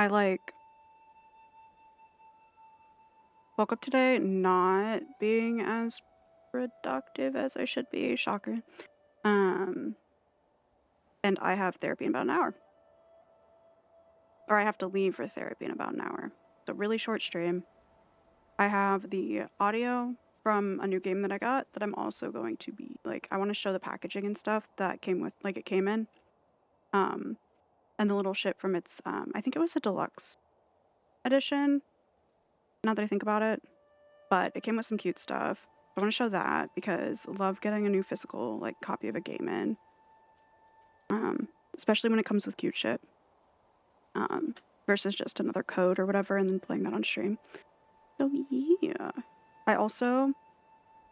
I like woke up today not being as productive as I should be. Shocker. Um, and I have therapy in about an hour. Or I have to leave for therapy in about an hour. So really short stream. I have the audio from a new game that I got that I'm also going to be like I want to show the packaging and stuff that came with like it came in. Um and the little shit from its I think it was a deluxe edition, now that I think about it. But it came with some cute stuff. I want to show that because I love getting a new physical like copy of a game in. Especially when it comes with cute shit. Versus just another code or whatever and then playing that on stream. So yeah. I also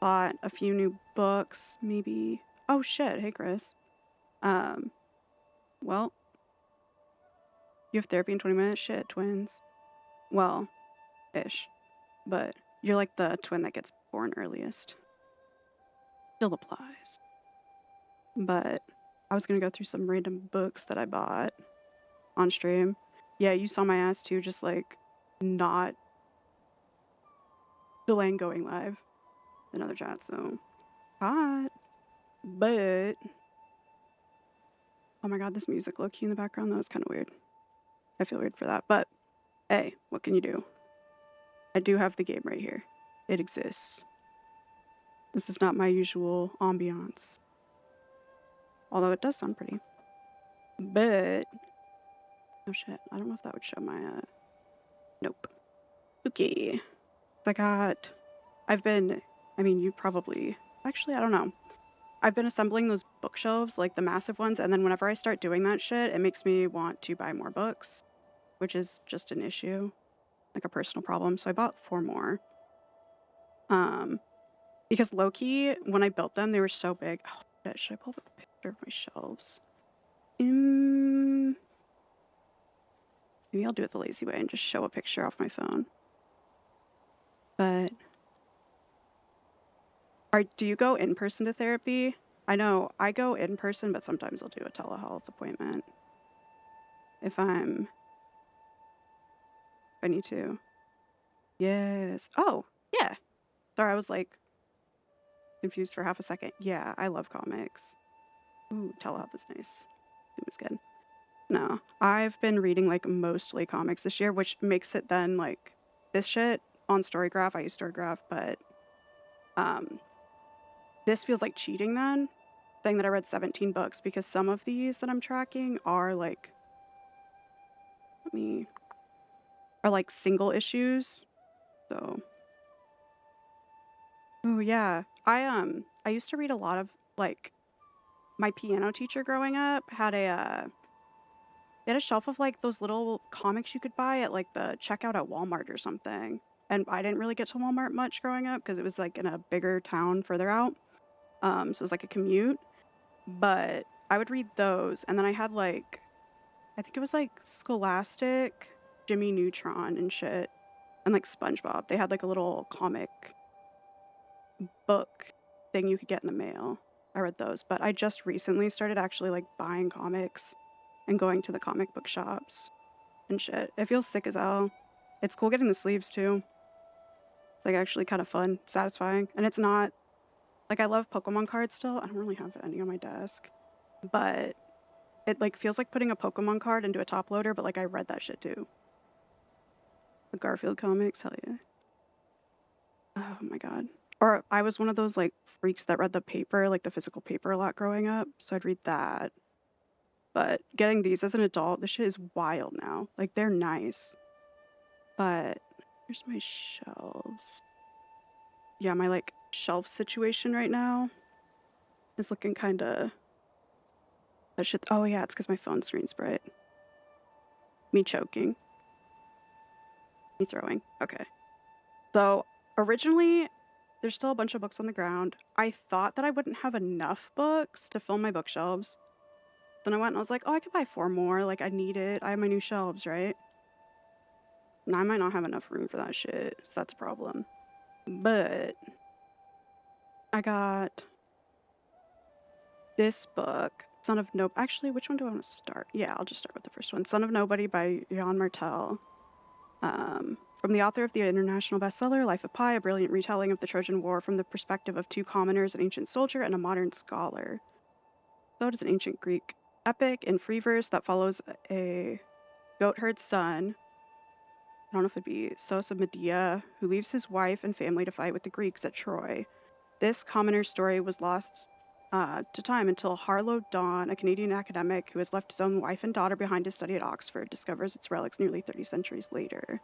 bought a few new books, maybe. Oh shit, hey Chris. Um, well, you have therapy in 20 minutes? Shit, twins. Well, ish. But you're like the twin that gets born earliest. Still applies. But I was gonna go through some random books that I bought on stream. Yeah, you saw my ass too, just like not delaying going live. Another chat, so hot. But oh my god, this music low key in the background, that was kind of weird. I feel weird for that, but hey, what can you do? I do have the game right here. It exists. This is not my usual ambiance. Although it does sound pretty. But oh shit, I don't know if that would show my nope. Okay. I mean you probably actually I don't know. I've been assembling those bookshelves, like the massive ones, and then whenever I start doing that shit, it makes me want to buy more books, which is just an issue, like a personal problem. So I bought 4 more. Because low-key, when I built them, they were so big. Oh, shit, should I pull the picture of my shelves? Maybe I'll do it the lazy way and just show a picture off my phone. But do you go in person to therapy? I know I go in person, but sometimes I'll do a telehealth appointment if I need to. Yes. Oh, yeah. Sorry, I was like confused for half a second. Yeah, I love comics. Ooh, telehealth is nice. It was good. No, I've been reading like mostly comics this year, which makes it then like this shit on Storygraph. I use Storygraph, but this feels like cheating then, saying that I read 17 books because some of these that I'm tracking are like single issues. So, oh yeah, I used to read a lot of like my piano teacher growing up had they had a shelf of like those little comics you could buy at like the checkout at Walmart or something. And I didn't really get to Walmart much growing up because it was like in a bigger town further out. So it was like a commute. But I would read those, and then I had like I think it was like Scholastic, Jimmy Neutron and shit, and like SpongeBob. They had like a little comic book thing you could get in the mail. I read those, but I just recently started actually like buying comics and going to the comic book shops and shit. It feels sick as hell. It's cool getting the sleeves too. It's like actually kind of fun, satisfying, and it's not like I love Pokemon cards still. I don't really have any on my desk, but it like feels like putting a Pokemon card into a top loader. But like I read that shit too. The Garfield comics, hell yeah. Oh my god. Or I was one of those like freaks that read the paper, like the physical paper a lot growing up. So I'd read that. But getting these as an adult, this shit is wild now. Like they're nice. But here's my shelves. Yeah, my like shelf situation right now is looking kind of that shit. Oh yeah, it's because my phone screen's bright. Me choking. Me throwing. Okay. So originally, there's still a bunch of books on the ground. I thought that I wouldn't have enough books to fill my bookshelves. Then I went and I was like, oh, I could buy 4 more. Like I need it. I have my new shelves, right? Now I might not have enough room for that shit, so that's a problem. But I got this book. Son of No... Actually, which one do I want to start? Yeah, I'll just start with the first one. Son of Nobody by Jan Martel. From the author of the international bestseller, Life of Pi, a brilliant retelling of the Trojan War from the perspective of two commoners, an ancient soldier and a modern scholar. So it is an ancient Greek epic in free verse that follows a goatherd son, I don't know if it'd be Sos of Medea, who leaves his wife and family to fight with the Greeks at Troy. This commoner's story was lost to time until Harlow Dawn, a Canadian academic who has left his own wife and daughter behind to study at Oxford, discovers its relics nearly 30 centuries later.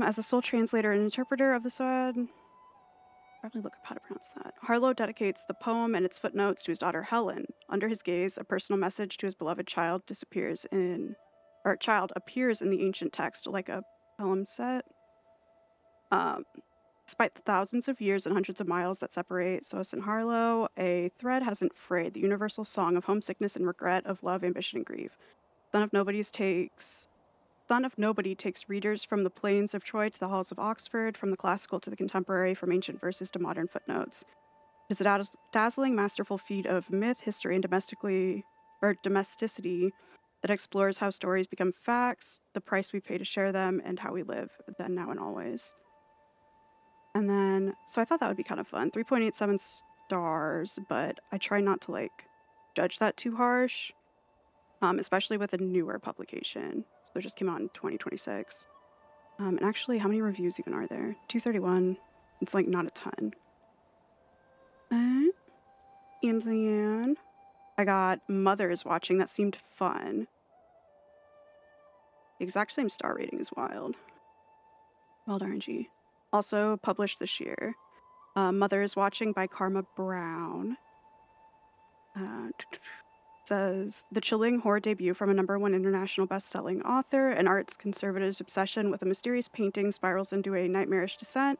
As a sole translator and interpreter of the Soad, probably look up how to pronounce that. Harlow dedicates the poem and its footnotes to his daughter Helen. Under his gaze, a personal message to his beloved child appears in the ancient text like a palimpsest. Despite the thousands of years and hundreds of miles that separate Sos and Harlow, a thread hasn't frayed. The universal song of homesickness and regret, of love, ambition, and grief. Son of Nobody takes readers from the plains of Troy to the halls of Oxford, from the classical to the contemporary, from ancient verses to modern footnotes. It is a dazzling, masterful feat of myth, history, and domesticity that explores how stories become facts, the price we pay to share them, and how we live, then, now, and always. And then, so I thought that would be kind of fun. 3.87 stars, but I try not to, judge that too harsh, especially with a newer publication. So it just came out in 2026. And actually, how many reviews even are there? 231. It's, not a ton. And then I got Mothers Watching. That seemed fun. The exact same star rating is wild. Wild RNG. Also published this year. Mothers Watching by Karma Brown. Says, the chilling horror debut from a #1 international best-selling author, an arts conservative's obsession with a mysterious painting spirals into a nightmarish descent,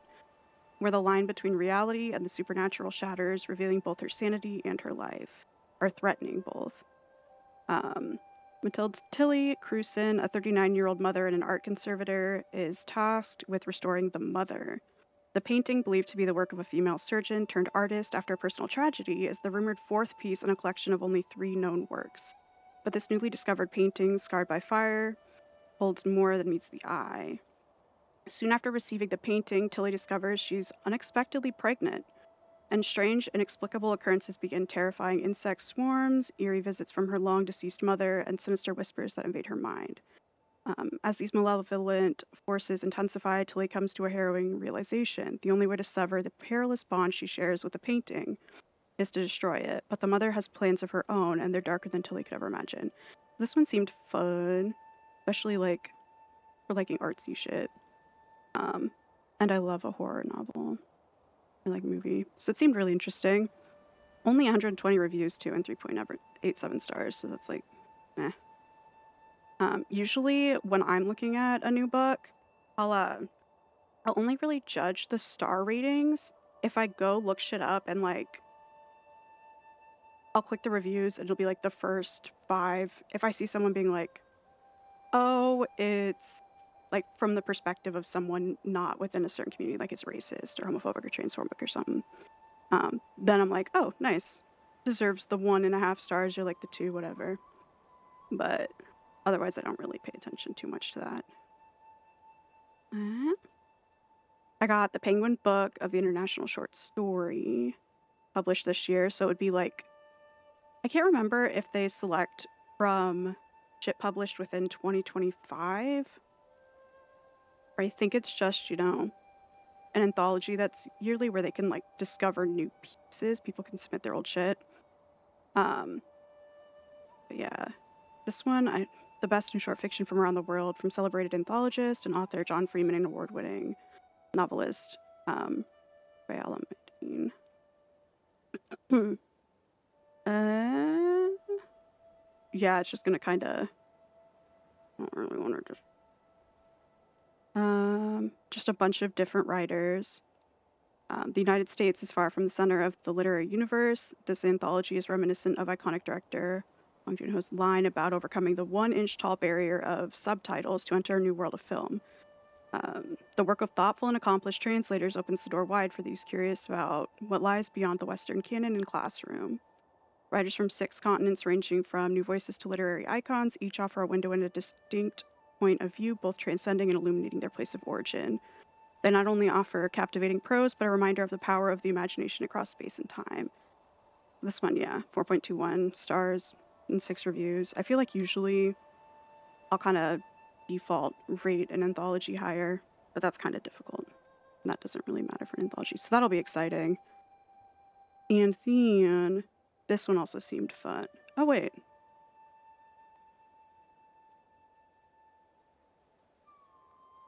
where the line between reality and the supernatural shatters, revealing both her sanity and her life, or threatening both. Mathilde Tilly Cruson, a 39-year-old mother and an art conservator, is tasked with restoring the mother. The painting, believed to be the work of a female surgeon turned artist after a personal tragedy, is the rumored 4th piece in a collection of only 3 known works. But this newly discovered painting, scarred by fire, holds more than meets the eye. Soon after receiving the painting, Tilly discovers she's unexpectedly pregnant, and strange, inexplicable occurrences begin: terrifying insect swarms, eerie visits from her long-deceased mother, and sinister whispers that invade her mind. As these malevolent forces intensify, Tilly comes to a harrowing realization. The only way to sever the perilous bond she shares with the painting is to destroy it. But the mother has plans of her own, and they're darker than Tilly could ever imagine. This one seemed fun, especially, for liking artsy shit. And I love a horror novel. Or movie. So it seemed really interesting. Only 120 reviews too, and 3.87 stars, so that's eh. Usually when I'm looking at a new book, I'll only really judge the star ratings if I go look shit up and I'll click the reviews and it'll be the first 5. If I see someone being oh, it's from the perspective of someone not within a certain community, it's racist or homophobic or transphobic or something, then I'm oh, nice. Deserves the 1.5 stars or the 2, whatever. But otherwise, I don't really pay attention too much to that. I got the Penguin Book of the International Short Story published this year, so it would be I can't remember if they select from shit published within 2025. Or I think it's just, an anthology that's yearly where they can discover new pieces. People can submit their old shit. But yeah, this one, the best in short fiction from around the world, from celebrated anthologist and author John Freeman and award-winning novelist Viola Medine. Yeah, it's just gonna kind of. I don't really want to just a bunch of different writers. The United States is far from the center of the literary universe. This anthology is reminiscent of iconic director Bong Joon-ho's line about overcoming the 1-inch tall barrier of subtitles to enter a new world of film. The work of thoughtful and accomplished translators opens the door wide for these curious about what lies beyond the Western canon and classroom. Writers from 6 continents, ranging from new voices to literary icons, each offer a window into a distinct point of view, both transcending and illuminating their place of origin. They not only offer captivating prose, but a reminder of the power of the imagination across space and time. This one, yeah, 4.21 stars and 6 reviews. I feel like usually I'll kind of default rate an anthology higher, but that's kind of difficult. And that doesn't really matter for an anthology, so that'll be exciting. And then this one also seemed fun. Oh, wait.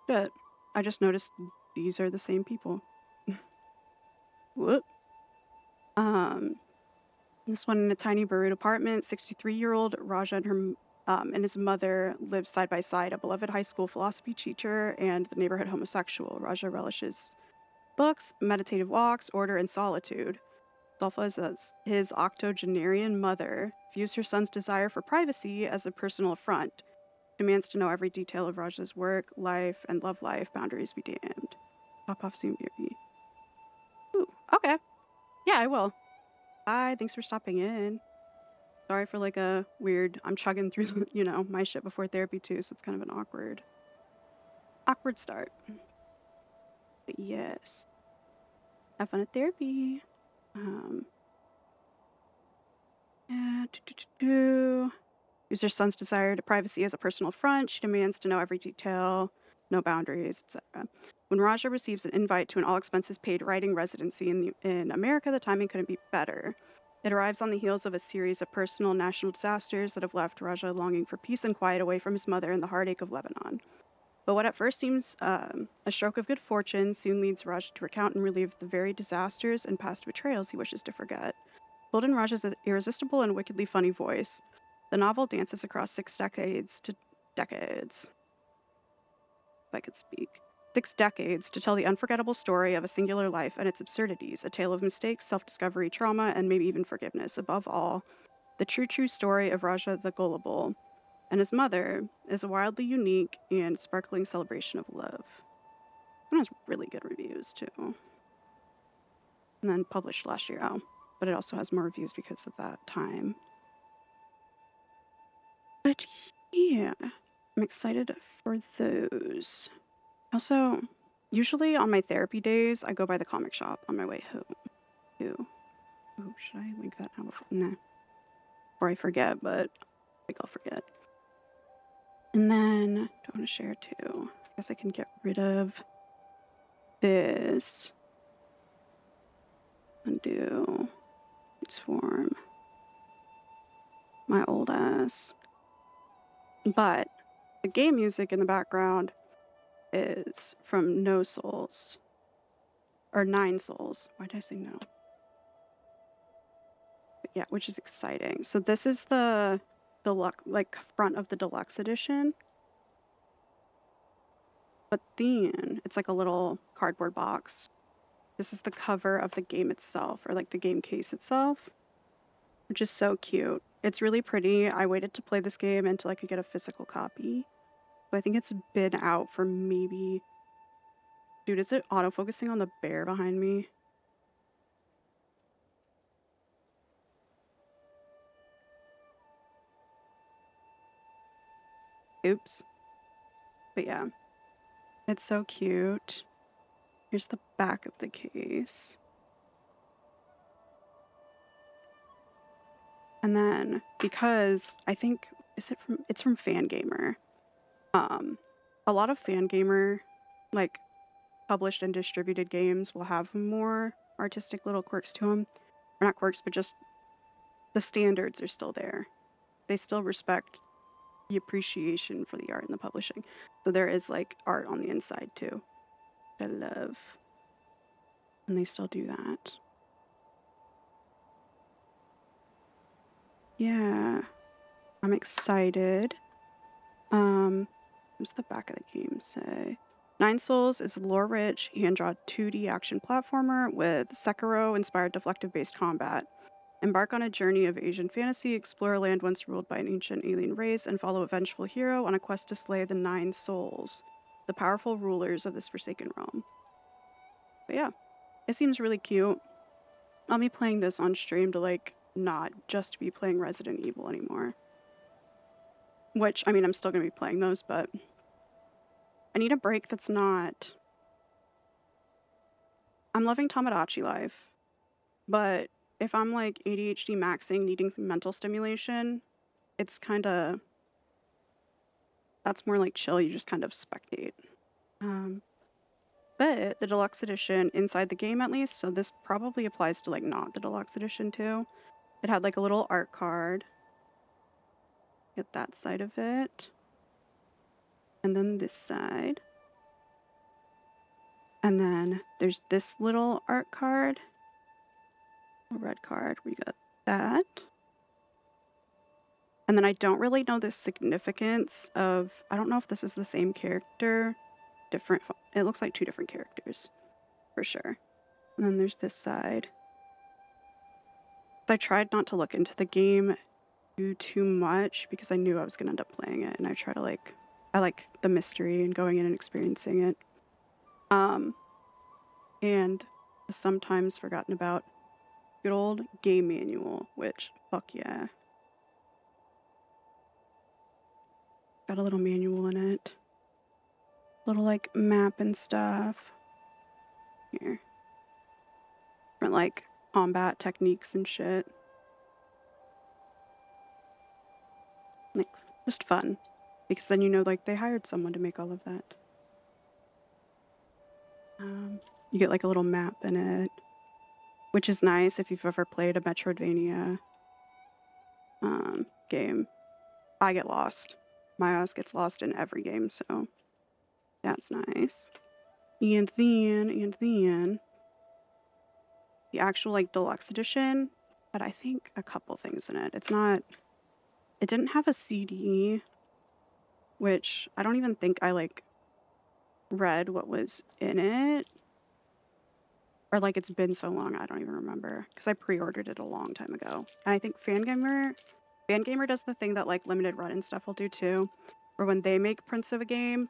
Shit. I just noticed these are the same people. Whoop. This one in a tiny Beirut apartment, 63-year-old Raja and his mother live side by side. A beloved high school philosophy teacher and the neighborhood homosexual. Raja relishes books, meditative walks, order, and solitude. Zulfa, his octogenarian mother, views her son's desire for privacy as a personal affront. Demands to know every detail of Raja's work, life, and love life. Boundaries be damned. Pop off soon, baby. Ooh, okay. Yeah, I will. Bye. Thanks for stopping in. Sorry for like a weird. I'm chugging through, my shit before therapy too, so it's kind of an awkward start. But yes, have fun at therapy. Use her son's desire to privacy as a personal affront. She demands to know every detail, no boundaries, etc. When Raja receives an invite to an all-expenses-paid writing residency in America, the timing couldn't be better. It arrives on the heels of a series of personal national disasters that have left Raja longing for peace and quiet away from his mother and the heartache of Lebanon. But what at first seems a stroke of good fortune soon leads Raja to recount and relive the very disasters and past betrayals he wishes to forget. Told in Raja's irresistible and wickedly funny voice, the novel dances across 6 decades. If I could speak. 6 decades to tell the unforgettable story of a singular life and its absurdities, a tale of mistakes, self-discovery, trauma, and maybe even forgiveness. Above all, the true story of Raja the Gullible and his mother is a wildly unique and sparkling celebration of love. It has really good reviews, too. And then published last year, but it also has more reviews because of that time. But yeah, I'm excited for those. Also, usually on my therapy days, I go by the comic shop on my way home. Too. Oh, should I link that now? Nah. Before I forget, but I think I'll forget. And then, don't want to share too. I guess I can get rid of this. Undo. Transform. My old ass. But the game music in the background is from No Souls. Or Nine Souls. Why did I say no? But yeah, which is exciting. So this is the front of the deluxe edition. But then it's like a little cardboard box. This is the cover of the game itself, or like the game case itself, which is so cute. It's really pretty. I waited to play this game until I could get a physical copy. But I think it's been out for maybe... Dude, is it auto-focusing on the bear behind me? Oops. But yeah. It's so cute. Here's the back of the case. And then, because I think... It's from Fangamer. A lot of Fangamer, like, published and distributed games will have more artistic little quirks to them. Or not quirks, but just the standards are still there. They still respect the appreciation for the art and the publishing. So there is like art on the inside too. I love. And they still do that. Yeah. I'm excited. What's the back of the game say? Nine Souls is a lore-rich, hand-drawn 2D action platformer with Sekiro-inspired deflective-based combat. Embark on a journey of Asian fantasy, explore a land once ruled by an ancient alien race, and follow a vengeful hero on a quest to slay the Nine Souls, the powerful rulers of this forsaken realm. But yeah, it seems really cute. I'll be playing this on stream to like not just be playing Resident Evil anymore. Which, I mean, I'm still going to be playing those, but I need a break that's not... I'm loving Tomodachi Life, but if I'm like ADHD maxing, needing mental stimulation, it's kind of... That's more like chill, you just kind of spectate. But the deluxe edition, inside the game at least, so this probably applies to like not the deluxe edition too. It had like a little art card. Get that side of it. And then this side. And then there's this little art card. A red card. We got that. And then I don't really know the significance of... I don't know if this is the same character. Different... It looks like two different characters. For sure. And then there's this side. I tried not to look into the game too much because I knew I was going to end up playing it. And I try to like... I like the mystery and going in and experiencing it. And sometimes forgotten about good old game manual, which, fuck yeah. Got a little manual in it. Little, like, map and stuff. Here. Different, like, combat techniques and shit. Like, just fun. Because then you know, like, they hired someone to make all of that. You get, like, a little map in it. Which is nice if you've ever played a Metroidvania game. I get lost. My ass gets lost in every game, so that's nice. And then the actual like deluxe edition had I think a couple things in it. It didn't have a CD, which I don't even think I like read what was in it. Or like it's been so long I don't even remember because I pre-ordered it a long time ago. And I think Fangamer does the thing that like Limited Run and stuff will do too, where when they make prints of a game,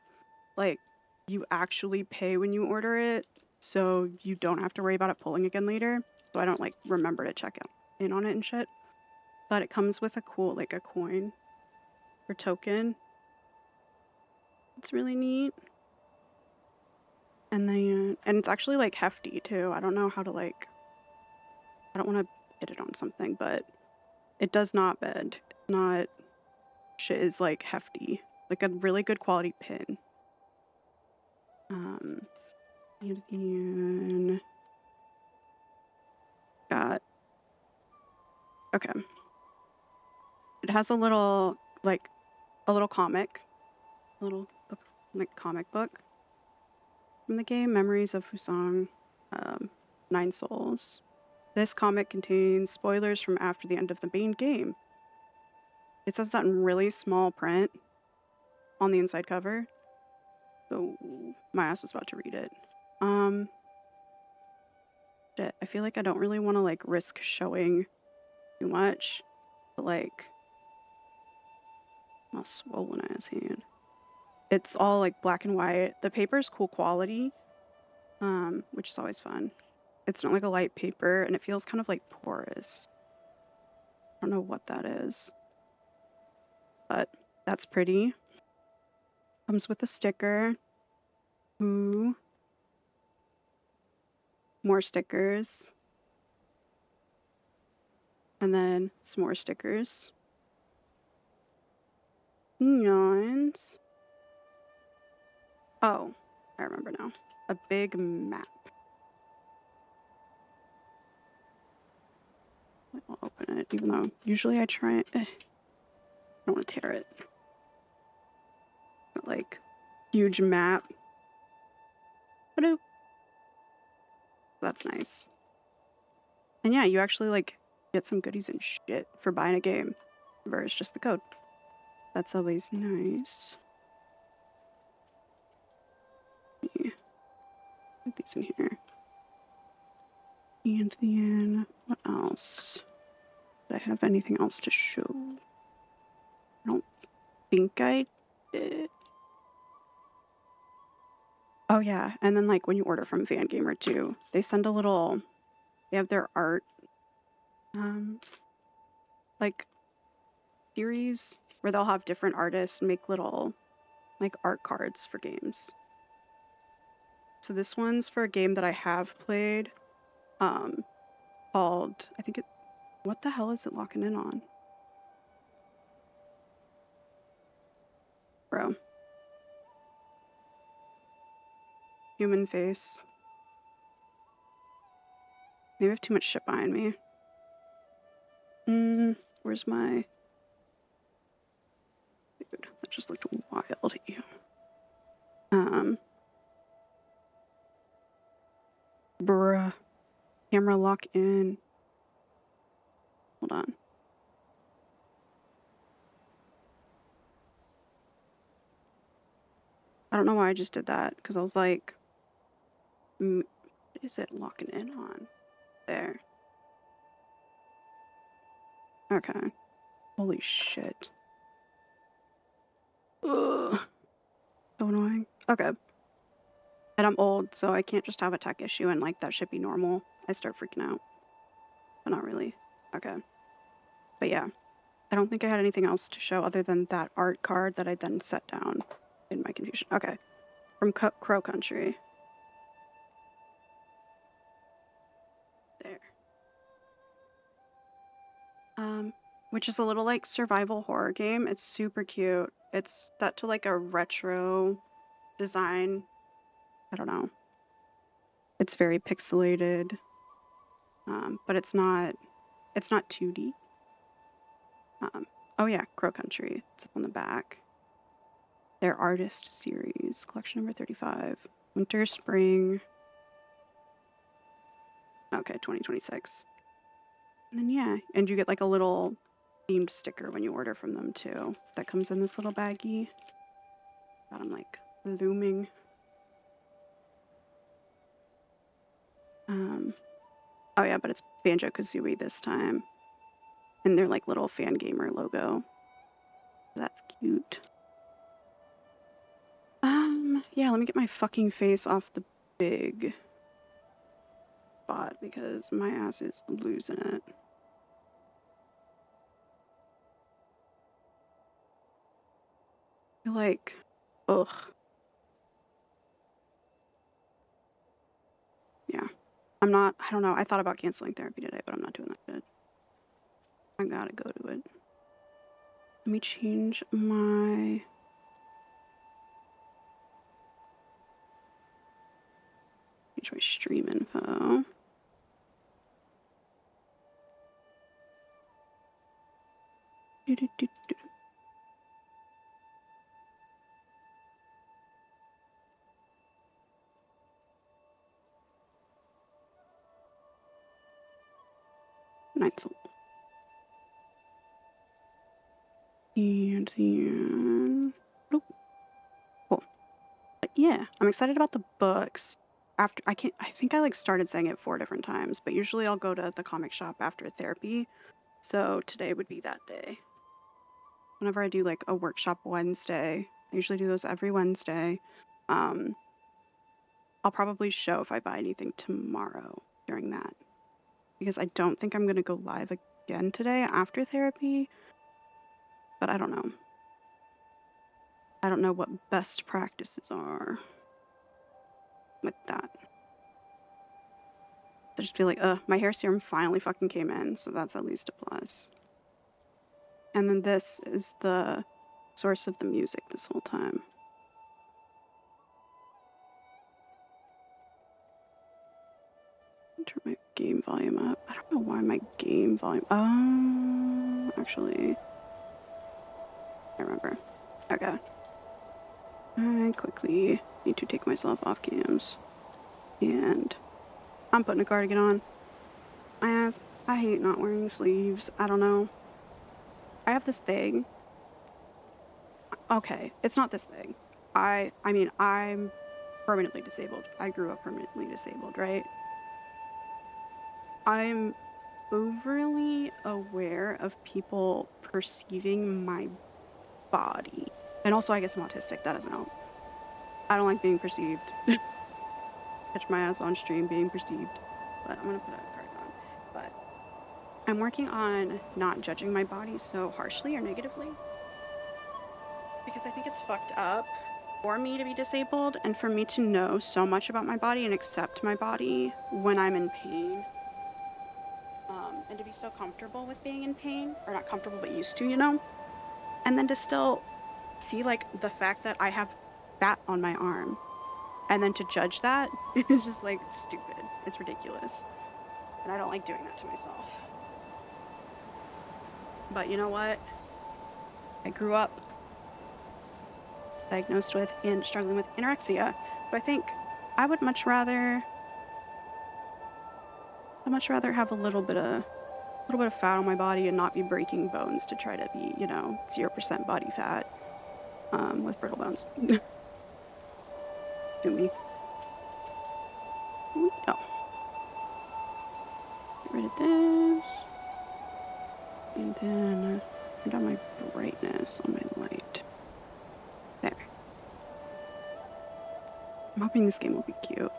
like you actually pay when you order it, so you don't have to worry about it pulling again later. So I don't like remember to check in on it and shit. But it comes with a cool like a coin or token. It's really neat. And then and it's actually like hefty too. I don't know how to like... I don't want to hit it on something, but it does not bend. Not... Shit is like hefty. Like a really good quality pin. And got... Okay. It has a little, like, a little comic. A little, like, comic book from the game, Memories of Fusang, Nine Souls. This comic contains spoilers from after the end of the main game. It says that in really small print on the inside cover. So my ass was about to read it. Shit, I feel like I don't really want to like risk showing too much, but like my swollen ass hand. It's all like black and white. The paper's cool quality, which is always fun. It's not like a light paper, and it feels kind of like porous. I don't know what that is, but that's pretty. Comes with a sticker. Ooh. More stickers. And then some more stickers. Neons. Oh, I remember now. A big map. I'll open it, even though usually I try it. I don't want to tear it. But like, huge map. Ba-doop. That's nice. And yeah, you actually like get some goodies and shit for buying a game versus just the code. That's always nice. Yeah. Put these in here. And then what else? Did I have anything else to show? I don't think I did. Oh yeah, and then like when you order from Fangamer too, they send a little... They have their art like series where they'll have different artists make little like art cards for games. So this one's for a game that I have played, called, I think it, what the hell is it locking in on? Bro. Human face. Maybe I have too much shit behind me. Where's my... Dude, that just looked wild. Ew. Bruh. Camera lock in. Hold on. I don't know why I just did that, because I was like, what is it locking in on? There. Okay. Holy shit. Ugh. So annoying. Okay. And I'm old, so I can't just have a tech issue and like that should be normal. I start freaking out. But not really. Okay. But yeah. I don't think I had anything else to show other than that art card that I then set down in my confusion. Okay. From Crow Country. There. Which is a little like survival horror game. It's super cute. It's set to like a retro design. I don't know. It's very pixelated. But it's not 2D. Oh yeah, Crow Country. It's up on the back. Their artist series, collection number 35. Winter, spring. Okay, 2026. And then yeah, and you get like a little themed sticker when you order from them too. That comes in this little baggie. That I'm like looming. Oh yeah, but it's Banjo-Kazooie this time. And their like little fan gamer logo. That's cute. Yeah, let me get my fucking face off the big spot because my ass is losing it. I feel like, ugh. Yeah. I don't know. I thought about canceling therapy today, but I'm not doing that shit. I gotta go to it. Let me change my... stream info. Nice. And then... Nope. Cool. But yeah, I'm excited about the books. After I think I like started saying it 4 different times, but usually I'll go to the comic shop after therapy. So today would be that day. Whenever I do like a workshop Wednesday, I usually do those every Wednesday. I'll probably show if I buy anything tomorrow during that. Because I don't think I'm going to go live again today after therapy. But I don't know. I don't know what best practices are with that. I just feel like, my hair serum finally fucking came in, so that's at least a plus. And then this is the source of the music this whole time. Turn my game volume up. I don't know why my game volume... actually... I remember. Okay. I quickly need to take myself off cams. And I'm putting a cardigan on. My ass, I hate not wearing sleeves. I don't know. I have this thing. Okay, it's not this thing. I mean, I'm permanently disabled. I grew up permanently disabled, right? I'm overly aware of people perceiving my body. And also, I guess I'm autistic. That doesn't help. I don't like being perceived. Catch my ass on stream being perceived. But I'm gonna put a card on. But I'm working on not judging my body so harshly or negatively, because I think it's fucked up for me to be disabled and for me to know so much about my body and accept my body when I'm in pain. And to be so comfortable with being in pain, or not comfortable but used to, you know? And then to still see like the fact that I have fat on my arm, and then to judge that is just like stupid. It's ridiculous. And I don't like doing that to myself. But you know what? I grew up diagnosed with and struggling with anorexia. So I think I would much rather have a little bit of fat on my body and not be breaking bones to try to be, you know, 0% body fat with brittle bones. Do me. Oh, get rid of this. And then turn down my brightness on my light. There. I'm hoping this game will be cute.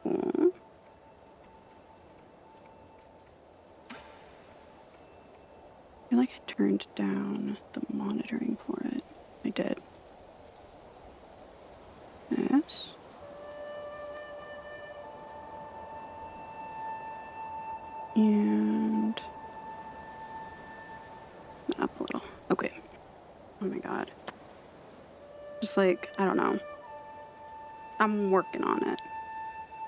Aww. I feel like I turned down the monitoring for it. I did. Yes. And up a little. Okay. Oh my god. Just like, I don't know. I'm working on it.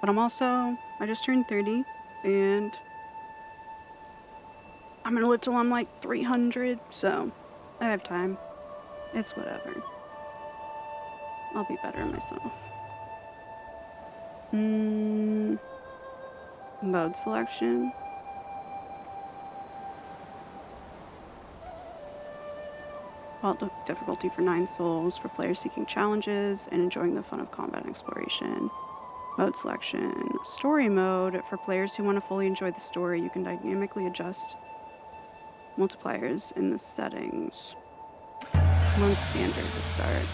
But I just turned 30 and I'm gonna live till I'm like 300, so I have time. It's whatever. I'll be better myself. Mode selection. Difficulty for 9 souls for players seeking challenges and enjoying the fun of combat and exploration. Mode selection. Story mode. For players who want to fully enjoy the story, you can dynamically adjust multipliers in the settings. One standard to start.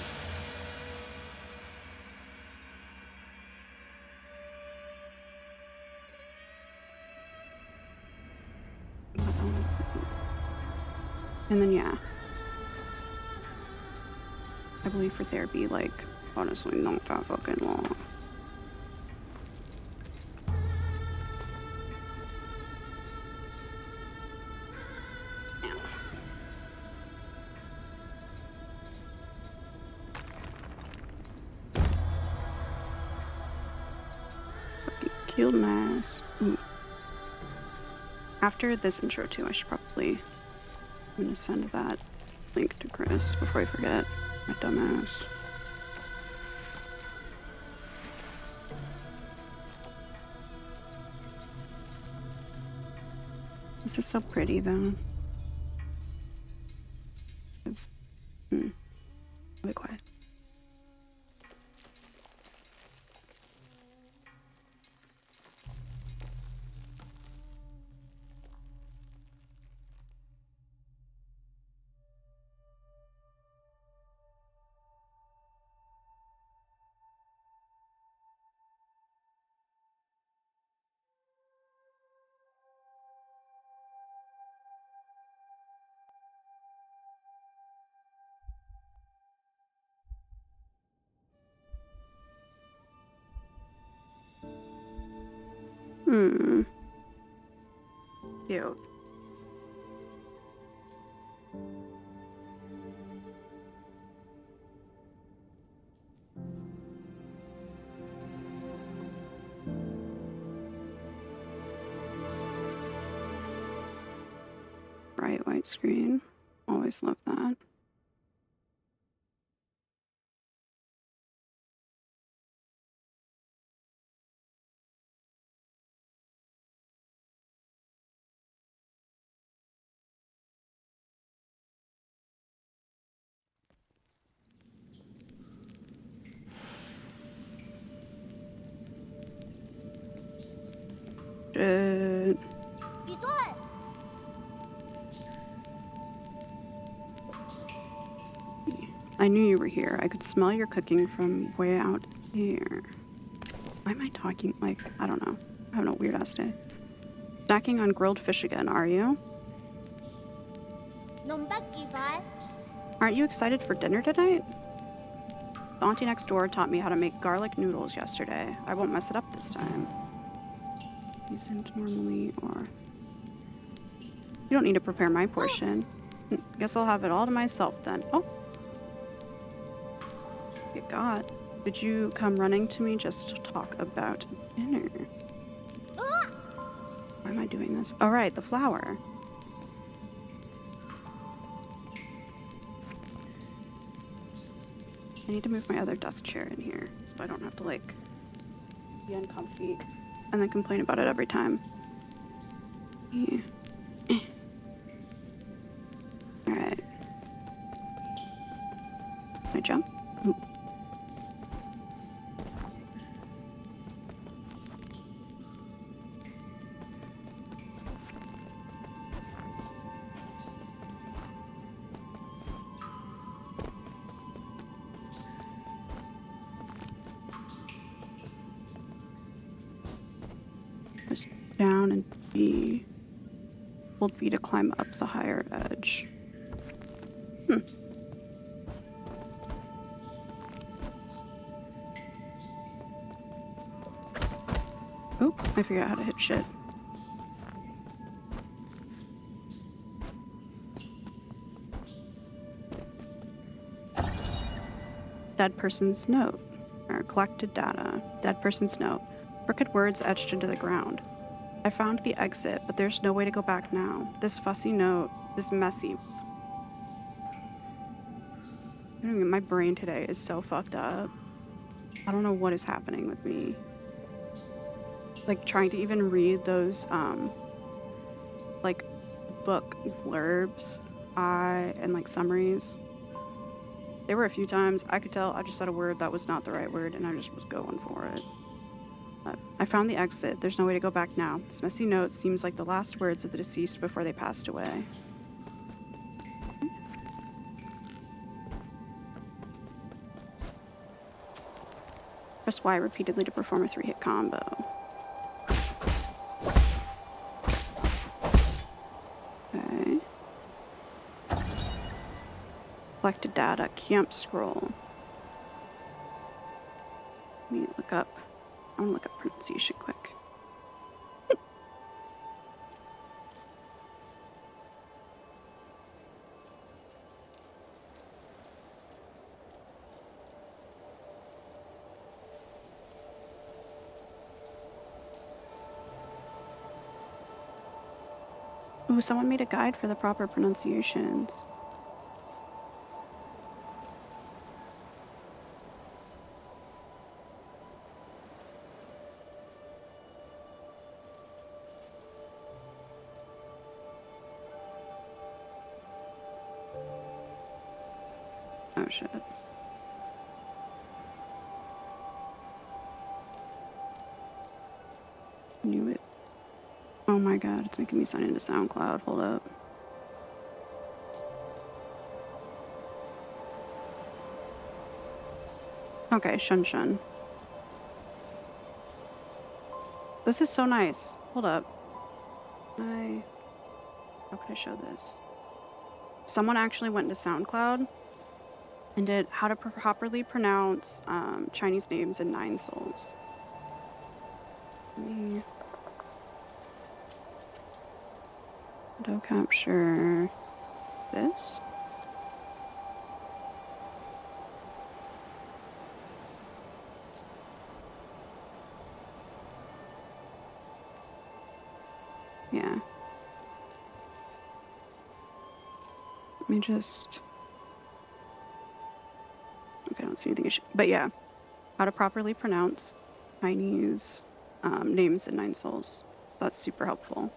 And then, yeah. I believe for therapy, like, honestly, not that fucking long. Yeah. Fucking killed mass. Ooh. After this intro, too, I should probably... I'm gonna send that link to Chris before I forget. My dumbass. This is so pretty, though. It's... Be quiet. Cute. Bright white screen. Always love that. Shit. I knew you were here. I could smell your cooking from way out here. Why am I talking like, I don't know. I'm having a weird ass day. Snacking on grilled fish again, are you? Aren't you excited for dinner tonight? The auntie next door taught me how to make garlic noodles yesterday. I won't mess it up this time. Isn't normally, or... You don't need to prepare my portion. Guess I'll have it all to myself then. Oh! Get got. Did you come running to me just to talk about dinner? Why am I doing this? Oh, right, the flower. I need to move my other desk chair in here so I don't have to, like, be uncomfy and then complain about it every time. Yeah. Alright. Can I jump? Ooh. Just down and B. Hold B to climb up the higher edge. Oop, I figured out how to hit shit. Dead person's note. Or collected data. Dead person's note. Crooked words etched into the ground. I found the exit, but there's no way to go back now. This fussy note, this messy. My brain today is so fucked up. I don't know what is happening with me. Like, trying to even read those, like, book blurbs, and, like, summaries. There were a few times I could tell I just said a word that was not the right word, and I just was going for it. But I found the exit. There's no way to go back now. This messy note seems like the last words of the deceased before they passed away. Press Y repeatedly to perform a 3-hit combo. Okay. Collected data. Camp scroll. Let me look up. I want to look up pronunciation quick. Ooh, someone made a guide for the proper pronunciations. Oh shit. Knew it. Oh my god, it's making me sign into SoundCloud. Hold up. Okay, Shun Shun. This is so nice. Hold up. How can I show this? Someone actually went into SoundCloud and did how to properly pronounce Chinese names in 9 Souls. Let me auto capture this. Yeah. Let me just... Okay, I don't see anything. But yeah, how to properly pronounce Chinese names in 9 Souls. That's super helpful.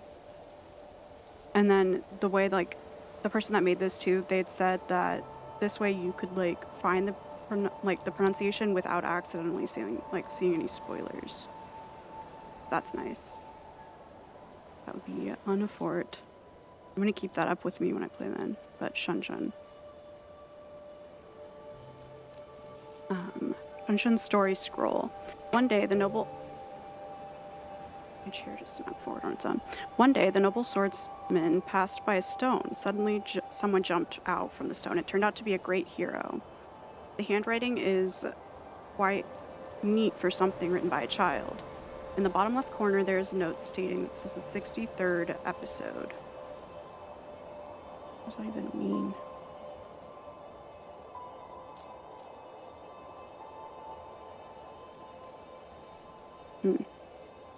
And then the way, like, the person that made this too, they'd said that this way you could, like, find the pronunciation without accidentally seeing any spoilers. That's nice. That would be Unafort. I'm gonna keep that up with me when I play then. But Shun Shun. Punch-in story scroll. One day, the noble... My chair just snapped forward on its own. One day, the noble swordsman passed by a stone. Suddenly, someone jumped out from the stone. It turned out to be a great hero. The handwriting is quite neat for something written by a child. In the bottom left corner, there is a note stating this is the 63rd episode. What does that even mean?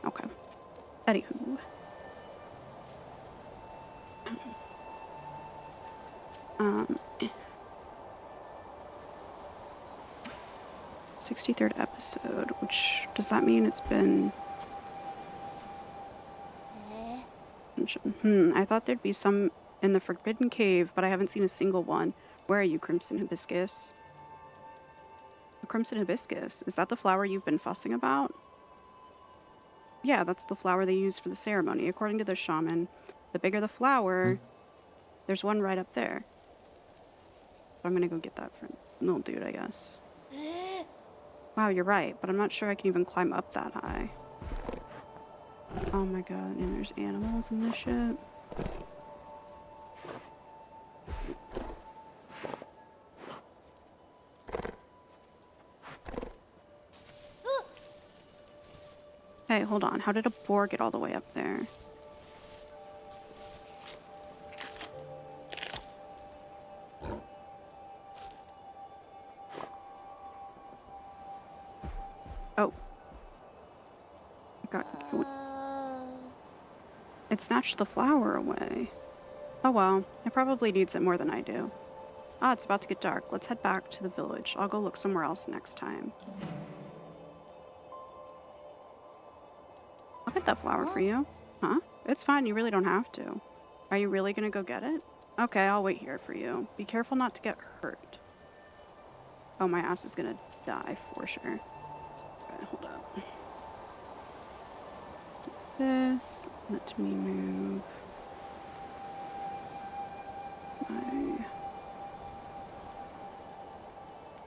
Okay. Anywho. 63rd episode, which does that mean it's been... I thought there'd be some in the Forbidden Cave, but I haven't seen a single one. Where are you, Crimson Hibiscus? Crimson Hibiscus? Is that the flower you've been fussing about? Yeah, that's the flower they use for the ceremony. According to the shaman, the bigger the flower, there's one right up there. So I'm gonna go get that for little dude, I guess. Wow, you're right, but I'm not sure I can even climb up that high. Oh my god, and there's animals in this shit. Hey, hold on. How did a boar get all the way up there? Oh. It snatched the flower away. Oh well, it probably needs it more than I do. Ah, it's about to get dark. Let's head back to the village. I'll go look somewhere else next time. I'll get that flower for you. Huh? It's fine, you really don't have to. Are you really gonna go get it? Okay, I'll wait here for you. Be careful not to get hurt. Oh, my ass is gonna die for sure. Okay, hold up. This. Let me move.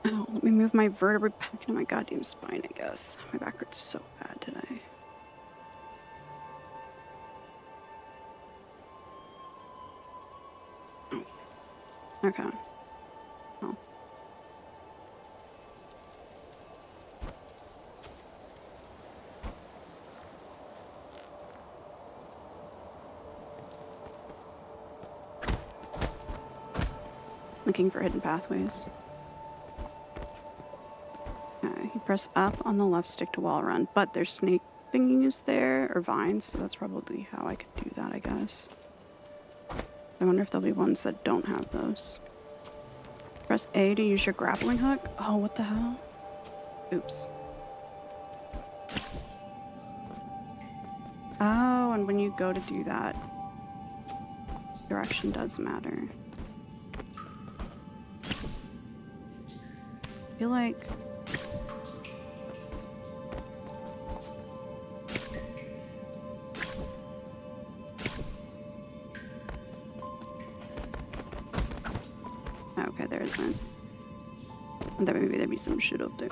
Let me move my vertebrae back into my goddamn spine, I guess. My back hurts so bad today. Oh. Okay. Oh. Looking for hidden pathways. Okay, you press up on the left stick to wall run, but there's snake thingies there, or vines, so that's probably how I could do that, I guess. I wonder if there'll be ones that don't have those. Press A to use your grappling hook. Oh, what the hell? Oops. Oh, and when you go to do that, direction does matter. I feel like... Okay, there isn't. I thought maybe there'd be some shit up there.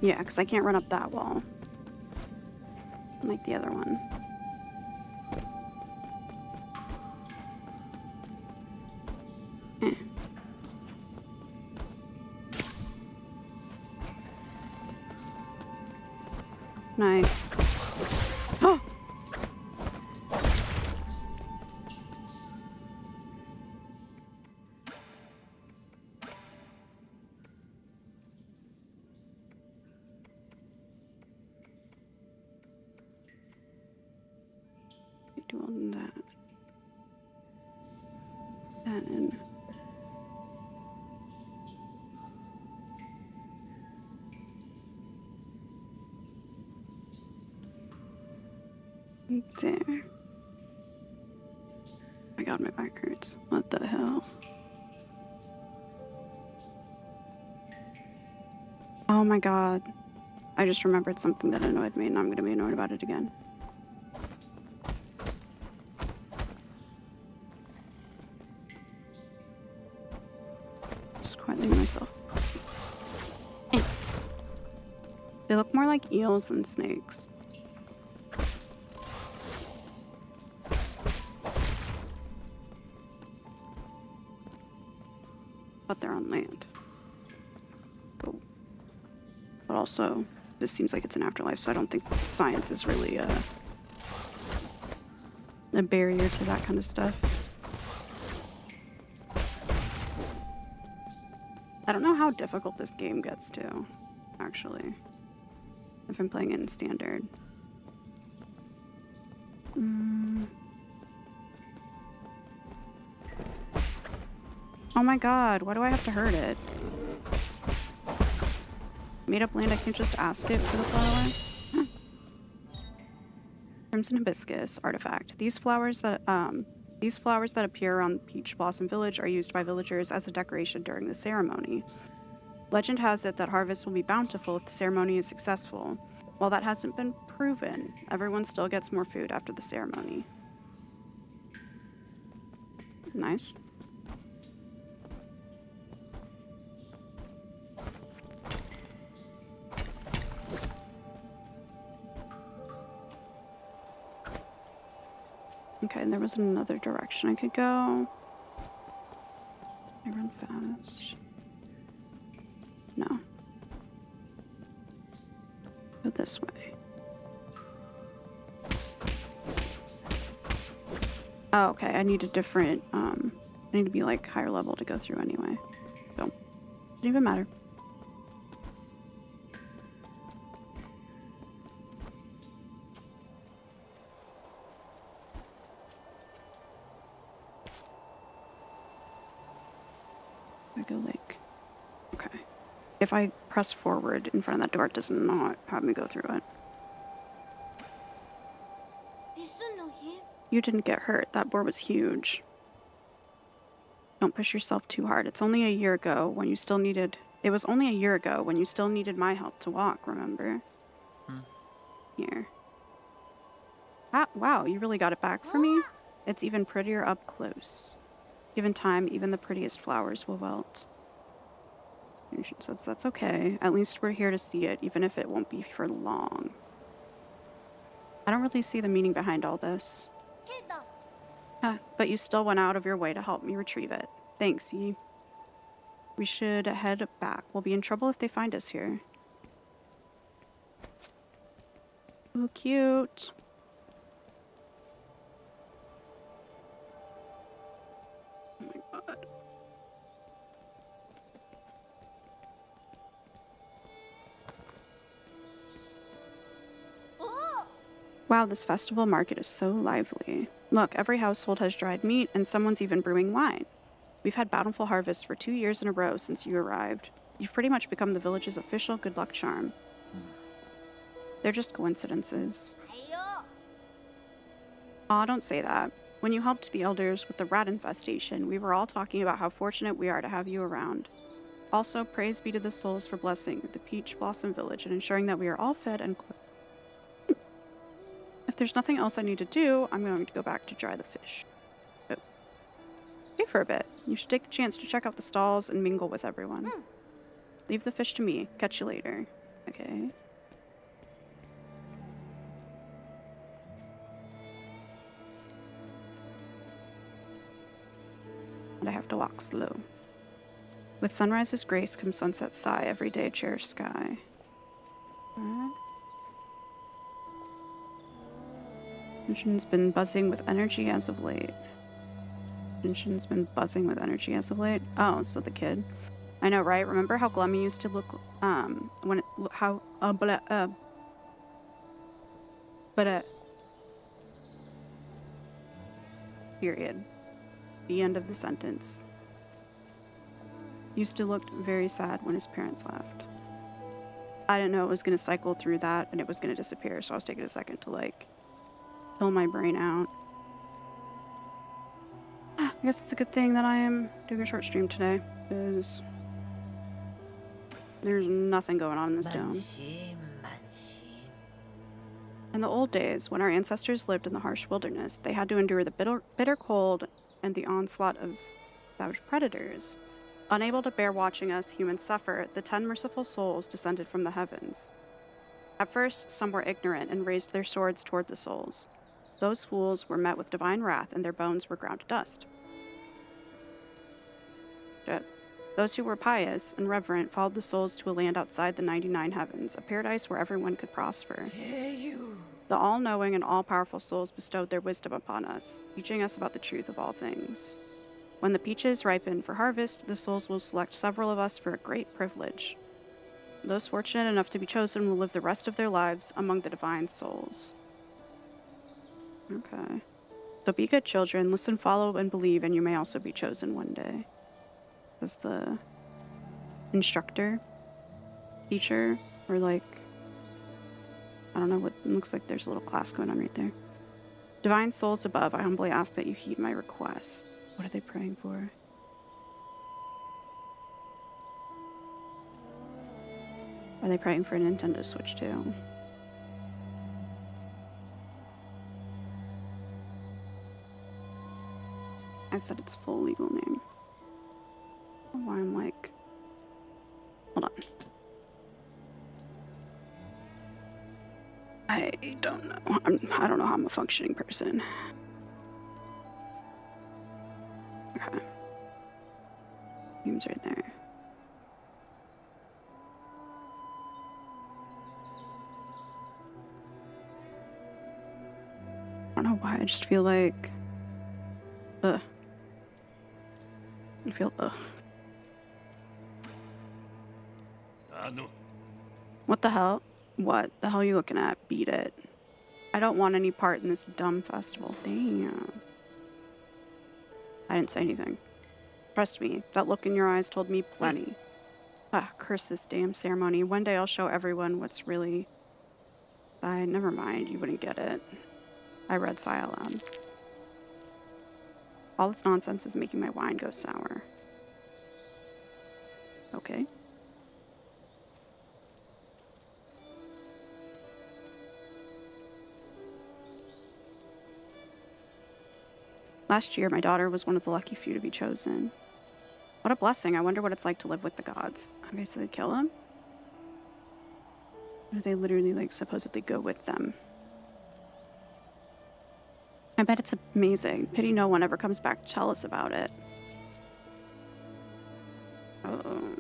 Yeah, because I can't run up that wall. Like the other one. Eh. Nice. Oh! Do all that. Then. There. Oh my god, my back hurts. What the hell? Oh my god. I just remembered something that annoyed me and I'm gonna be annoyed about it again. They look more like eels than snakes. But they're on land. Oh. But also, this seems like it's an afterlife, so I don't think science is really a barrier to that kind of stuff. I don't know how difficult this game gets to, actually, if I'm playing it in standard. Oh my god, why do I have to hurt it? Made up land, I can't just ask it for the flower? Huh. Crimson Hibiscus artifact. These flowers that appear around Peach Blossom Village are used by villagers as a decoration during the ceremony. Legend has it that harvest will be bountiful if the ceremony is successful. While that hasn't been proven, everyone still gets more food after the ceremony. Nice. Okay, and there was another direction I could go. I run fast. No. Go this way. Oh, okay, I need a different, I need to be like higher level to go through anyway. So, doesn't even matter. I go like, okay. If I press forward in front of that door, it does not have me go through it. You didn't get hurt. That boar was huge. Don't push yourself too hard. It's only a year ago when you still needed... It was only a year ago when you still needed my help to walk, remember? Here. Ah, wow, you really got it back for me? It's even prettier up close. Given time, even the prettiest flowers will wilt. Ancient says that's okay. At least we're here to see it, even if it won't be for long. I don't really see the meaning behind all this. But you still went out of your way to help me retrieve it. Thanks, Yi. We should head back. We'll be in trouble if they find us here. Oh, cute. Oh my god. Wow, this festival market is so lively. Look, every household has dried meat, and someone's even brewing wine. We've had bountiful harvests for 2 years in a row since you arrived. You've pretty much become the village's official good luck charm. They're just coincidences. Aw, don't say that. When you helped the elders with the rat infestation, we were all talking about how fortunate we are to have you around. Also, praise be to the souls for blessing the Peach Blossom Village and ensuring that we are all fed and clothed. If there's nothing else I need to do, I'm going to go back to dry the fish. Oh. Stay for a bit. You should take the chance to check out the stalls and mingle with everyone. Leave the fish to me. Catch you later. Okay. And I have to walk slow. With sunrise's grace comes sunset's sigh, every day cherished sky. Alright. Tension's been buzzing with energy as of late. Tension's been buzzing with energy as of late. Oh, so the kid. I know, right? Remember how Glemmy used to look, when it, how, period. The end of the sentence. Used to look very sad when his parents left. I didn't know it was going to cycle through that and it was going to disappear, so I was taking a second to, like, fill my brain out. I guess it's a good thing that I am doing a short stream today, because there's nothing going on in this dome. In the old days, when our ancestors lived in the harsh wilderness, they had to endure the bitter cold and the onslaught of savage predators. Unable to bear watching us humans suffer, the 10 merciful souls descended from the heavens. At first, some were ignorant and raised their swords toward the souls. Those fools were met with divine wrath, and their bones were ground to dust. Shit. Those who were pious and reverent followed the souls to a land outside the 99 heavens, a paradise where everyone could prosper. The all-knowing and all-powerful souls bestowed their wisdom upon us, teaching us about the truth of all things. When the peaches ripen for harvest, the souls will select several of us for a great privilege. Those fortunate enough to be chosen will live the rest of their lives among the divine souls. Okay. So be good children, listen, follow, and believe, and you may also be chosen one day. Was the instructor, teacher, or like, I don't know what, it looks like there's a little class going on right there. Divine souls above, I humbly ask that you heed my request. What are they praying for? Are they praying for a Nintendo Switch too? I said its full legal name. Why I'm like, hold on. I don't know. I don't know how I'm a functioning person. Okay. Name's right there. I don't know why. I just feel like, I feel, What the hell? What the hell are you looking at? Beat it. I don't want any part in this dumb festival. Damn. I didn't say anything. Trust me, that look in your eyes told me plenty. Curse this damn ceremony. One day I'll show everyone what's really... never mind, you wouldn't get it. I read Sigh out loud. All this nonsense is making my wine go sour. Okay. Last year, my daughter was one of the lucky few to be chosen. What a blessing. I wonder what it's like to live with the gods. Okay, so they kill him? Or do they literally, like, supposedly go with them? I bet it's amazing. Pity no one ever comes back to tell us about it. Uh-oh.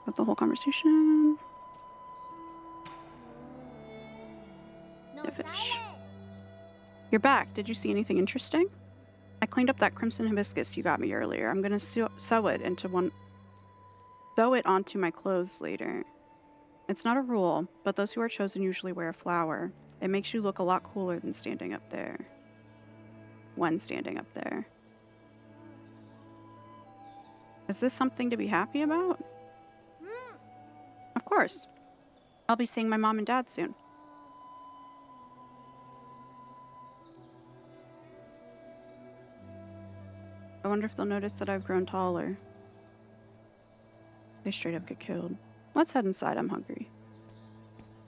Got the whole conversation. Fish. You're back. Did you see anything interesting? I cleaned up that crimson hibiscus you got me earlier. I'm gonna sew it onto my clothes later. It's not a rule, but those who are chosen usually wear a flower. It makes you look a lot cooler than standing up there. When standing up there. Is this something to be happy about? Of course. I'll be seeing my mom and dad soon. I wonder if they'll notice that I've grown taller. They straight up get killed. Let's head inside, I'm hungry.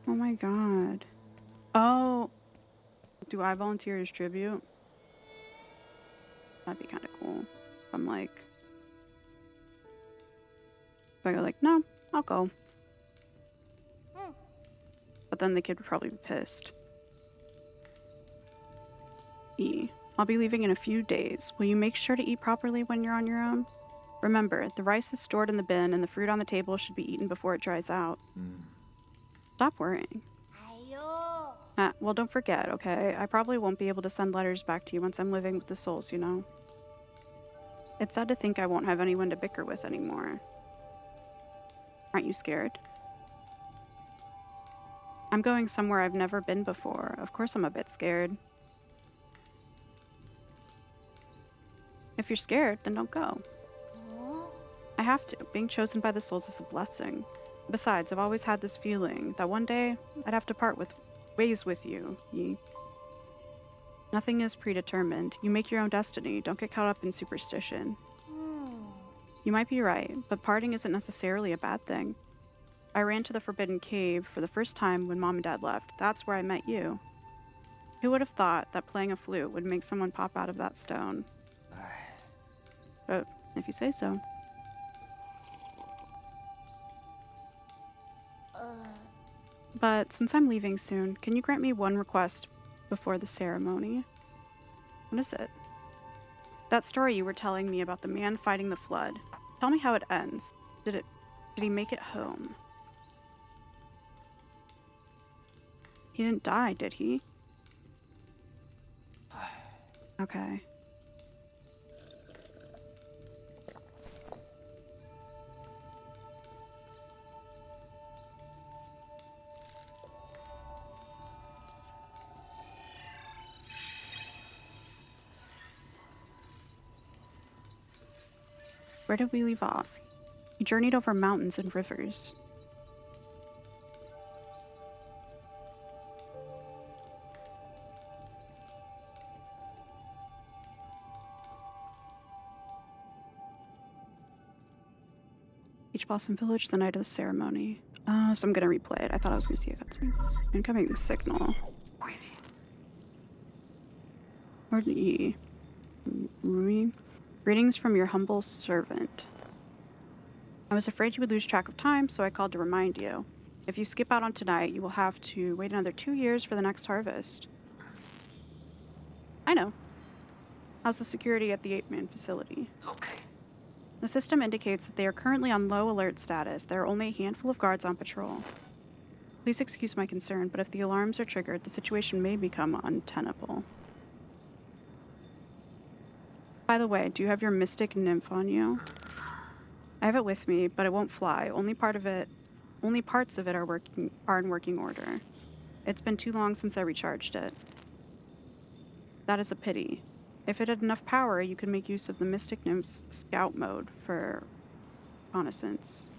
Oh my god. Oh! Do I volunteer as tribute? That'd be kind of cool. I'm like... If I go like, no, I'll go. But then the kid would probably be pissed. I'll be leaving in a few days. Will you make sure to eat properly when you're on your own? Remember, the rice is stored in the bin and the fruit on the table should be eaten before it dries out. Stop worrying. Well, don't forget, okay? I probably won't be able to send letters back to you once I'm living with the souls, you know? It's sad to think I won't have anyone to bicker with anymore. Aren't you scared? I'm going somewhere I've never been before. Of course I'm a bit scared. If you're scared, then don't go. I have to. Being chosen by the souls is a blessing. Besides, I've always had this feeling that one day I'd have to part ways with you, Yi. Nothing is predetermined. You make your own destiny. Don't get caught up in superstition. You might be right, but parting isn't necessarily a bad thing. I ran to the Forbidden Cave for the first time when Mom and Dad left. That's where I met you. Who would have thought that playing a flute would make someone pop out of that stone? But If you say so. But since I'm leaving soon, can you grant me one request before the ceremony? What is it? That story you were telling me about the man fighting the flood. Tell me how it ends. Did he make it home? He didn't die, did he? Okay. Where did we leave off? He journeyed over mountains and rivers. Peach Blossom Village, the night of the ceremony. So I'm gonna replay it. I thought I was gonna see a cutscene. Incoming signal. Where did he? Greetings from your humble servant. I was afraid you would lose track of time, so I called to remind you. If you skip out on tonight, you will have to wait another 2 years for the next harvest. I know. How's the security at the 8-man facility? Okay. The system indicates that they are currently on low alert status. There are only a handful of guards on patrol. Please excuse my concern, but if the alarms are triggered, the situation may become untenable. By the way, do you have your mystic nymph on you? I have it with me, but it won't fly. Only parts of it are in working order. It's been too long since I recharged it. That is a pity. If it had enough power, you could make use of the Mystic Nymph's scout mode for reconnaissance.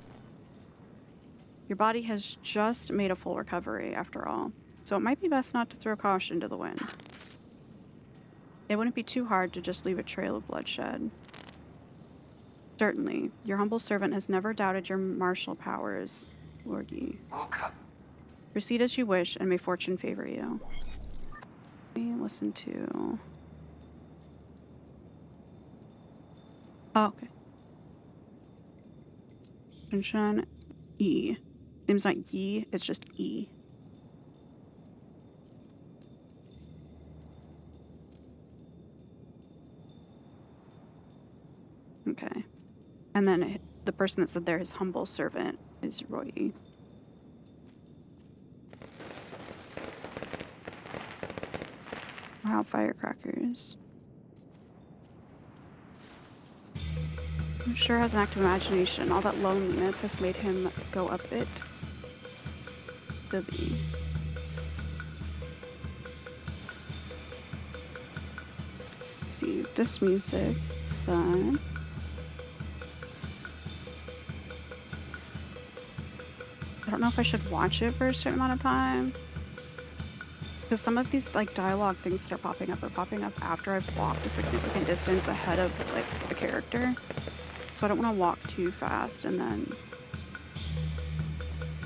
Your body has just made a full recovery, after all, so it might be best not to throw caution to the wind. It wouldn't be too hard to just leave a trail of bloodshed. Certainly, your humble servant has never doubted your martial powers, Lord Yi. Okay. Proceed as you wish, and may fortune favor you. Let me listen to... Oh, okay. Shinshan E. Seems not Yi, it's just E. Okay. And then the person that said there, his humble servant, is Roy. Wow, firecrackers. I'm sure has an active imagination. All that loneliness has made him go a bit silly. Let's see, this music, fun. I don't know if I should watch it for a certain amount of time. Because some of these like dialogue things that are popping up after I've walked a significant distance ahead of like the character. So I don't want to walk too fast, and then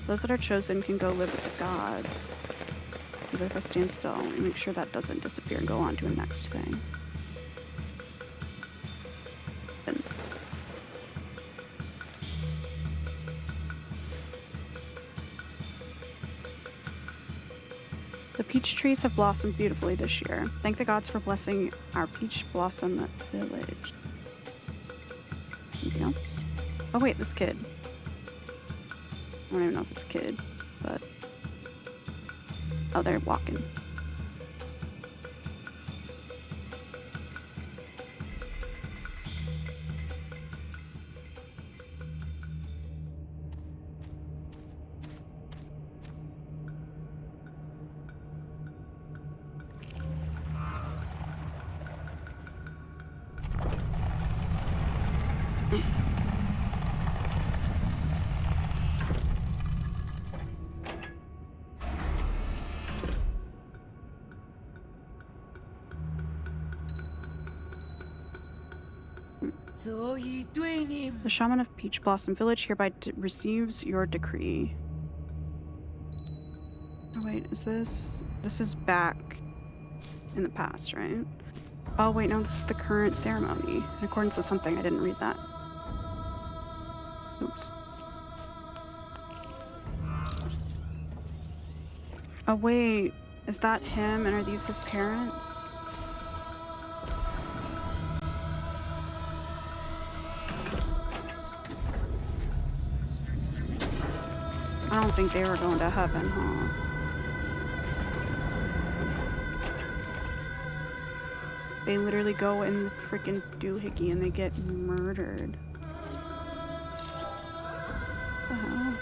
those that are chosen can go live with the gods. But if I stand still, and make sure that doesn't disappear and go on to a next thing. And the peach trees have blossomed beautifully this year. Thank the gods for blessing our peach blossom village. Anything else? Oh wait, this kid. I don't even know if it's a kid, but... Oh, they're walking. The shaman of Peach Blossom Village hereby receives your decree. Oh wait, is this... This is back in the past, right? Oh, wait, no, this is the current ceremony. In accordance with something, I didn't read that. Oops. Oh, wait, is that him, and are these his parents? I don't think they were going to heaven, huh? They literally go in the freaking doohickey and they get murdered. What the hell?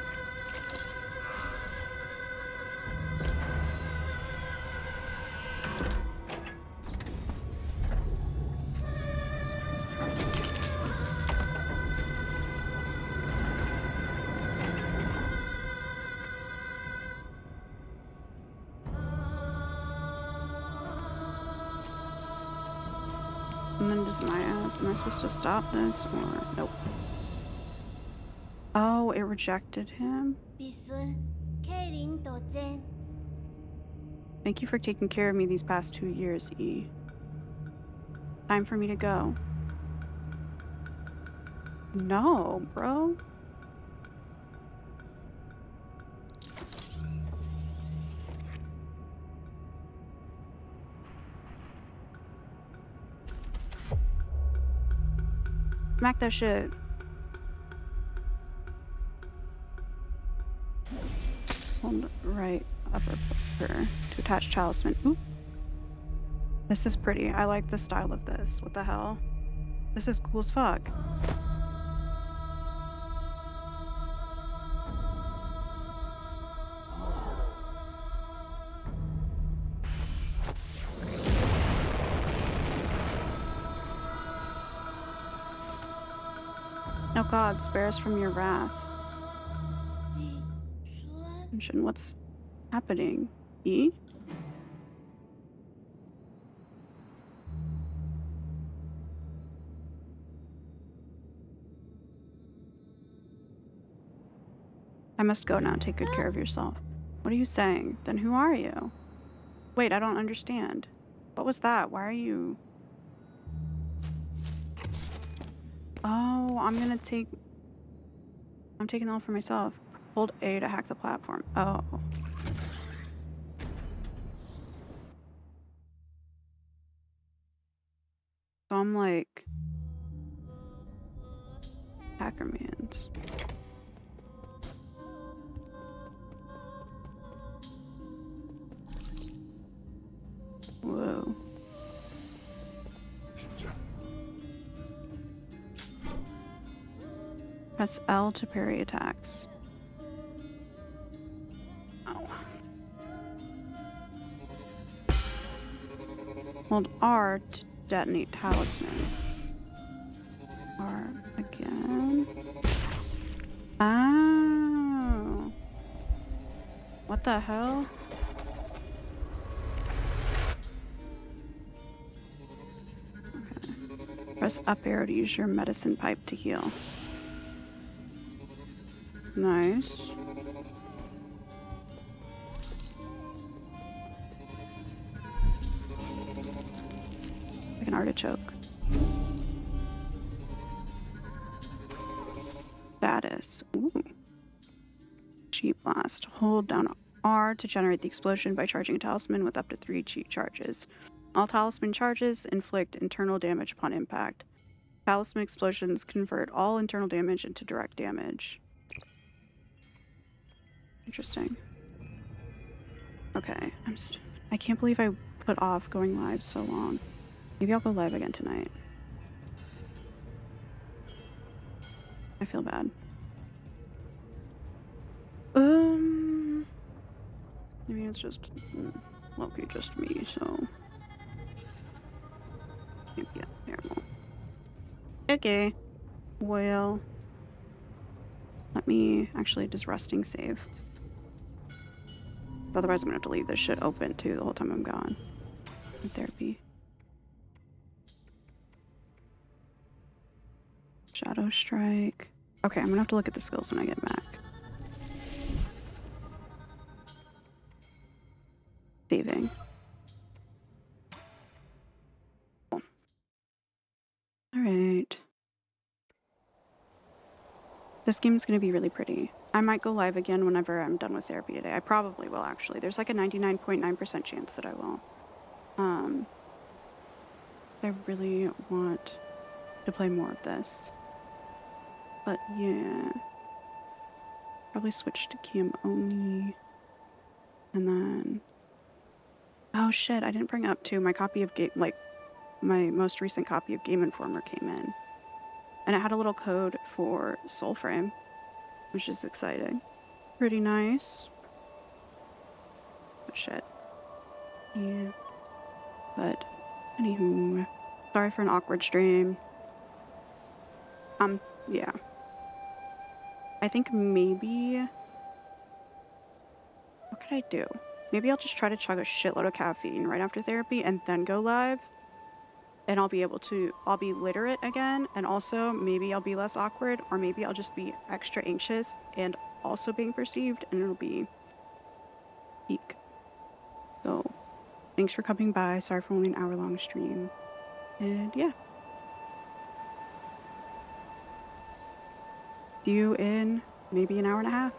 And then does am I supposed to stop this or nope? Oh, it rejected him? Thank you for taking care of me these past 2 years, E. Time for me to go. No, bro. Smack that shit. Hold right upper bumper to attach talisman. Oop. This is pretty. I like the style of this. What the hell? This is cool as fuck. Oh God, spare us from your wrath. What's happening? E? I must go now. Take good care of yourself. What are you saying? Then who are you? Wait, I don't understand. What was that? Why are you... Oh, I'm taking it all for myself. Hold A to hack the platform. Oh. So I'm like... Hackermans. Whoa. Press L to parry attacks. Oh. Hold R to detonate talisman. R again. Oh. What the hell? Okay. Press up arrow to use your medicine pipe to heal. Nice. Like an artichoke. Status. Ooh. Cheat blast. Hold down R to generate the explosion by charging a talisman with up to 3 cheat charges. All talisman charges inflict internal damage upon impact. Talisman explosions convert all internal damage into direct damage. Interesting. Okay, I can't believe I put off going live so long. Maybe I'll go live again tonight. I feel bad. Maybe it's just low-key just me, so maybe yeah, terrible. Okay. Well, let me actually just resting save. Otherwise I'm gonna have to leave this shit open too the whole time I'm gone. Therapy. Shadow Strike. Okay, I'm gonna have to look at the skills when I get back. Saving. Cool. Alright. This game's gonna be really pretty. I might go live again whenever I'm done with therapy today. I probably will, actually. There's like a 99.9% chance that I will. I really want to play more of this. But yeah. Probably switch to cam only. And then... Oh shit, I didn't bring up too. My copy of Game... Like, my most recent copy of Game Informer came in. And it had a little code for Soulframe, which is exciting. Pretty nice. Oh shit. Yeah. But, anywho. Sorry for an awkward stream. Yeah. I think maybe... What could I do? Maybe I'll just try to chug a shitload of caffeine right after therapy and then go live. And I'll be literate again, and also maybe I'll be less awkward, or maybe I'll just be extra anxious and also being perceived, and it'll be peak. So, thanks for coming by. Sorry for only an hour-long stream. And yeah. See you in maybe an hour and a half.